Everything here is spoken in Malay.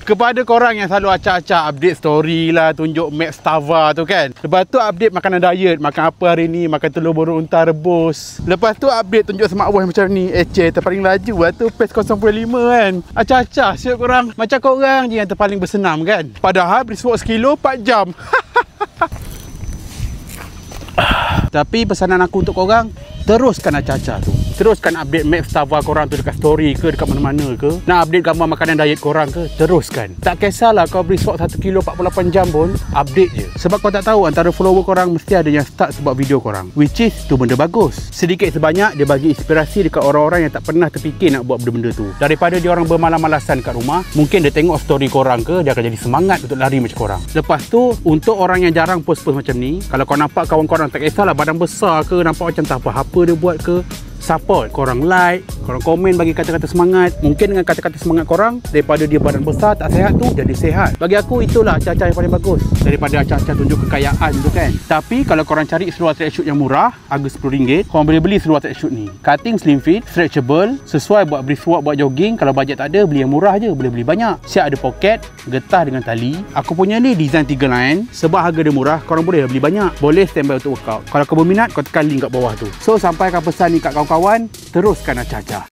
Kepada korang yang selalu acak-acak update story lah, tunjuk map Strava tu kan. Lepas tu update makanan diet, makan apa hari ni, makan telur burung unta rebus. Lepas tu update tunjuk smartwatch macam ni. Terpaling laju lah tu, pace 0.5 kan. Acak-acak siap korang. Macam korang je yang terpaling bersenam kan. Padahal brisk walk 1 kilo 4 jam. Tapi pesanan aku untuk korang, teruskan acak-acak tu. Teruskan update map Strava korang tu dekat story ke, dekat mana-mana ke. Nak update gambar makanan diet korang ke, teruskan. Tak kisahlah kau brisk walk 1 kilo 48 jam pun, update je. Sebab kau tak tahu antara follower korang mesti ada yang start sebab video korang. Which is, tu benda bagus. Sedikit sebanyak dia bagi inspirasi dekat orang-orang yang tak pernah terfikir nak buat benda-benda tu. Daripada dia orang bermalas-malasan kat rumah, mungkin dia tengok story korang ke, dia akan jadi semangat untuk lari macam korang. Lepas tu, untuk orang yang jarang post-post macam ni, kalau kau nampak kawan korang tak kisahlah badan besar ke, nampak macam tak apa-apa dia buat ke, support, korang like, korang komen, bagi kata-kata semangat. Mungkin dengan kata-kata semangat korang, daripada dia badan besar tak sihat tu jadi sihat. Bagi aku itulah acak-acak yang paling bagus daripada acak-acak tunjuk kekayaan tu kan. Tapi kalau korang cari seluar tracksuit yang murah, harga RM10, korang boleh beli seluar tracksuit ni. Cutting slim fit, stretchable, sesuai buat brisk walk, buat jogging. Kalau bajet tak ada, beli yang murah je, boleh beli banyak. Siap ada poket, getah dengan tali. Aku punya ni design 3 line. Sebab harga dia murah, korang boleh beli banyak. Boleh standby untuk workout. Kalau kau berminat, kau tekan link kat bawah tu. So sampaikan pesan ni kat kawan-kawan, teruskan acak-acak.